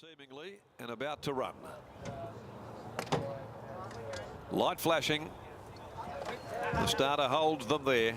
Seemingly and about to run. Light flashing. The starter holds them there.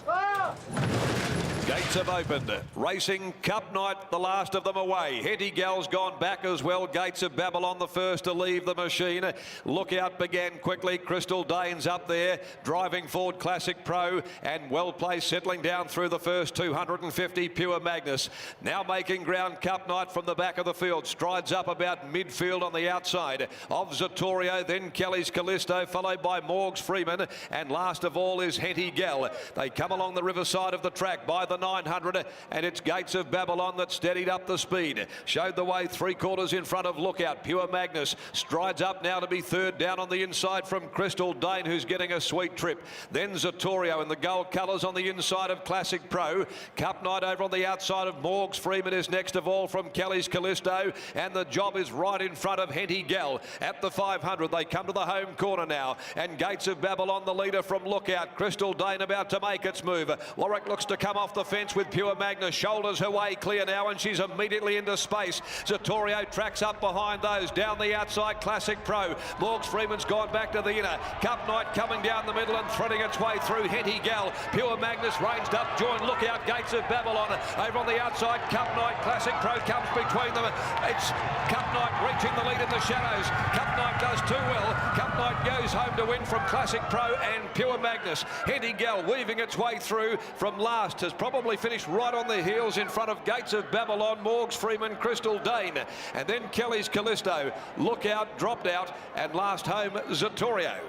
Gates have opened. Racing Cup Night, the last of them away. Hetty Gal's gone back as well. Gates of Babylon, the first to leave the machine. Lookout began quickly. Crystal Dane's up there, driving forward Classic Pro, and well placed, settling down through the first 250. Pure Magnus now making ground. Cup Night from the back of the field. Strides up about midfield on the outside of Zatorio, then Kelly's Callisto, followed by Morgs Freeman, and last of all is Hetty Gal. They come along the riverside of the track by the 900, and it's Gates of Babylon that steadied up the speed. Showed the way 3/4 in front of Lookout. Pure Magnus strides up now to be third down on the inside from Crystal Dane, who's getting a sweet trip. Then Zatorio in the gold colours on the inside of Classic Pro. Cup Night over on the outside of Morgs Freeman is next of all from Kelly's Callisto, and the job is right in front of Hetty Gal. At the 500, they come to the home corner now, and Gates of Babylon the leader from Lookout. Crystal Dane about to make its move. Warwick looks to come off the fence with Pure Magnus, shoulders her way clear now, and she's immediately into space. Zatorio tracks up behind those, down the outside Classic Pro. Morgs Freeman's gone back to the inner. Cup Night coming down the middle and threading its way through Hetty Gal. Pure Magnus ranged up, joined Lookout. Gates of Babylon over on the outside. Cup Night, Classic Pro comes between them. It's Cup Night reaching the lead in the shadows. Cup Night does too well. Cup Night goes home to win from Classic Pro and Pure Magnus. Hetty Gal weaving its way through from last, has probably finished right on the heels in front of Gates of Babylon, Morgs Freeman, Crystal Dane, and then Kelly's Callisto. Lookout dropped out, and last home Zatorio.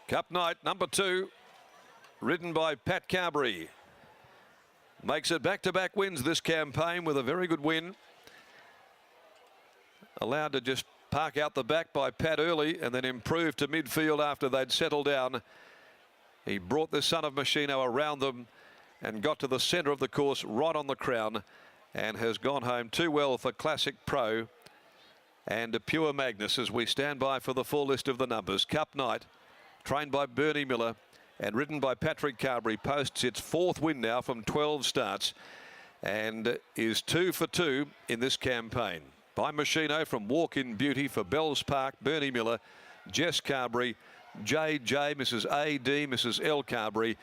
Cup Night number 2, ridden by Pat Carberry. Makes it back-to-back wins this campaign with a very good win. Allowed to just park out the back by Pat early and then improve to midfield after they'd settled down. He brought the son of Machino around them and got to the centre of the course right on the crown, and has gone home too well for Classic Pro and Pure Magnus as we stand by for the full list of the numbers. Cup Night, trained by Bernie Miller and ridden by Patrick Carberry, posts its 4th win now from 12 starts and is 2 for 2 in this campaign. By Machino from Walk in Beauty for Bells Park, Bernie Miller, Jess Carberry, JJ, Mrs. A.D., Mrs. L. Carberry,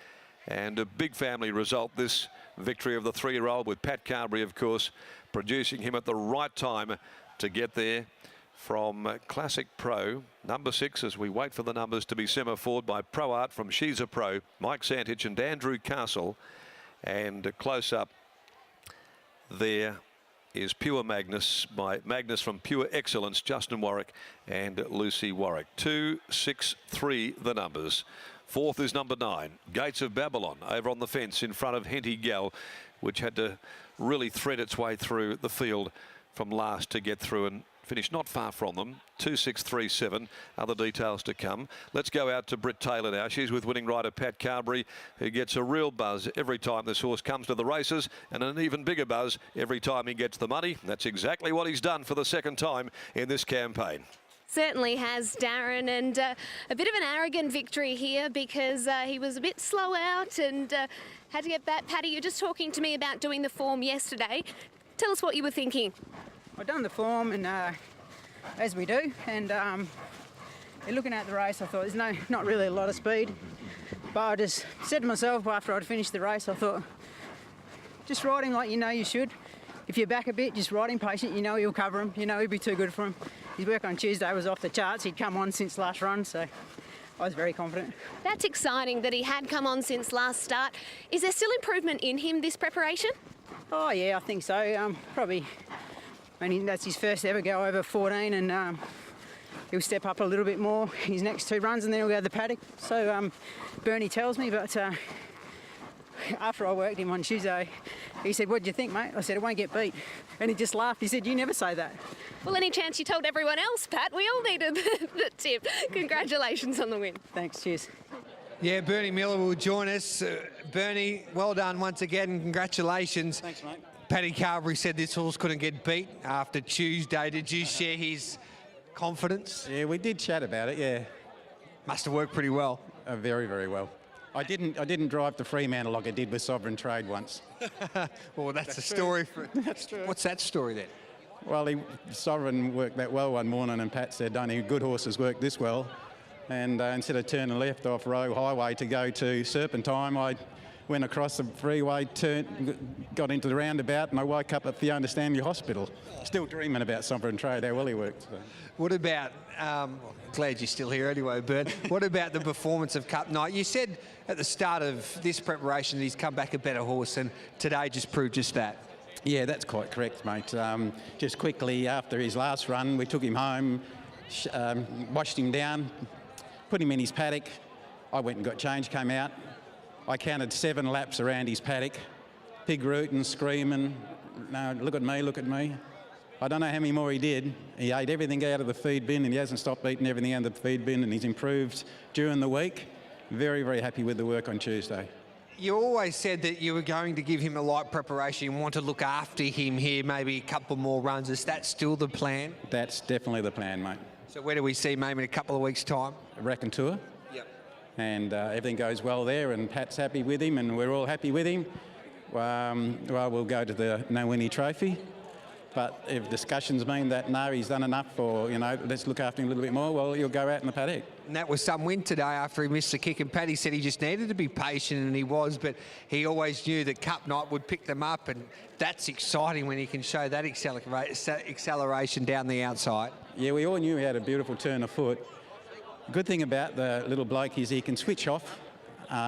and a big family result, this victory of the 3-year-old, with Pat Carberry, of course, producing him at the right time to get there from Classic Pro. Number 6, as we wait for the numbers to be semaphore by Pro Art from She's a Pro, Mike Santich and Andrew Castle, and close up there is Pure Magnus by Magnus from Pure Excellence, Justin Warwick and Lucy Warwick. 2, 6, 3 the numbers. 4th is number 9, Gates of Babylon, over on the fence in front of Hetty Gal, which had to really thread its way through the field from last to get through and finish not far from them. 2, 6, 3, 7. Other details to come. Let's go out to Britt Taylor now. She's with winning rider Pat Carberry, who gets a real buzz every time this horse comes to the races, and an even bigger buzz every time he gets the money. That's exactly what he's done for the 2nd time in this campaign. Certainly has, Darren, and a bit of an arrogant victory here because he was a bit slow out and had to get back. Paddy, you're just talking to me about doing the form yesterday. Tell us what you were thinking. I've done the form, and as we do, and looking at the race, I thought there's not really a lot of speed, but I just said to myself after I'd finished the race, I thought, just ride him like you know you should. If you're back a bit, just ride him patient. You know he'll cover him. You know he'll be too good for him. His work on Tuesday was off the charts. He'd come on since last run, so I was very confident. That's exciting that he had come on since last start. Is there still improvement in him this preparation? Oh yeah, I think so. Probably. That's his first ever go over 14, and he'll step up a little bit more his next 2 runs, and then he'll go to the paddock. So Bernie tells me, but after I worked him on Tuesday, he said, "What do you think, mate?" I said, "It won't get beat." And he just laughed. He said, "You never say that." Well, any chance you told everyone else, Pat? We all needed the tip. Congratulations on the win. Thanks, cheers. Yeah, Bernie Miller will join us. Bernie, well done once again. Congratulations. Thanks, mate. Paddy Carberry said this horse couldn't get beat after Tuesday. Did you share his confidence? Yeah, we did chat about it, yeah. Must have worked pretty well. Very, very well. I didn't drive to Fremantle like I did with Sovereign Trade once. Well, that's a story. That's true. What's that story then? Well, Sovereign worked that well one morning, and Pat said, "Only good horses work this well." And instead of turning left off Roe Highway to go to Serpentine, I went across the freeway, got into the roundabout, and I woke up at Fiona Stanley Hospital. Still dreaming about Sovereign Trade, how well he worked. So. What about, glad you're still here anyway, Bert. What about the performance of Cup Night? You said at the start of this preparation that he's come back a better horse, and today just proved just that. Yeah, that's quite correct, mate. Just quickly, after his last run, we took him home, washed him down, put him in his paddock. I went and got changed, came out. I counted 7 laps around his paddock, pig rooting, screaming, "No, look at me, look at me." I don't know how many more he did. He ate everything out of the feed bin, and he hasn't stopped eating everything out of the feed bin, and he's improved during the week. Very, very happy with the work on Tuesday. You always said that you were going to give him a light preparation. You want to look after him here, maybe a couple more runs. Is that still the plan? That's definitely the plan, mate. So where do we see maybe in a couple of weeks' time? Raconteur. Yep. And everything goes well there, and Pat's happy with him, and we're all happy with him. Well, we'll go to the Nowini Trophy. But if discussions mean that, no, he's done enough, or, you know, let's look after him a little bit more, well, he'll go out in the paddock. And that was some win today after he missed the kick. And Paddy said he just needed to be patient, and he was, but he always knew that Cup Night would pick them up, and that's exciting when he can show that acceleration down the outside. Yeah, we all knew he had a beautiful turn of foot. The good thing about the little bloke is he can switch off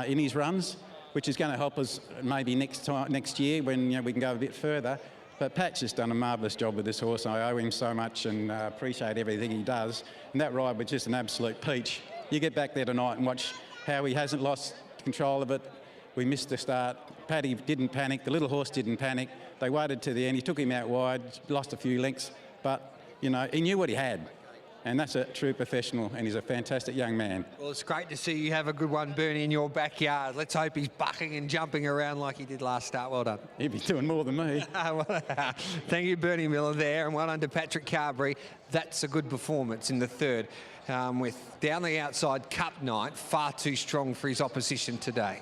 in his runs, which is going to help us maybe next year when, you know, we can go a bit further. But Pat's just done a marvellous job with this horse. I owe him so much, and appreciate everything he does. And that ride was just an absolute peach. You get back there tonight and watch how he hasn't lost control of it. We missed the start. Paddy didn't panic. The little horse didn't panic. They waited to the end. He took him out wide, lost a few lengths. But, you know, he knew what he had. And that's a true professional, and he's a fantastic young man. Well, it's great to see you have a good one, Bernie, in your backyard. Let's hope he's bucking and jumping around like he did last start. Well done. He'd be doing more than me. Thank you, Bernie Miller there, and well done to Patrick Carberry. That's a good performance in the third, with down the outside Cup Night, far too strong for his opposition today.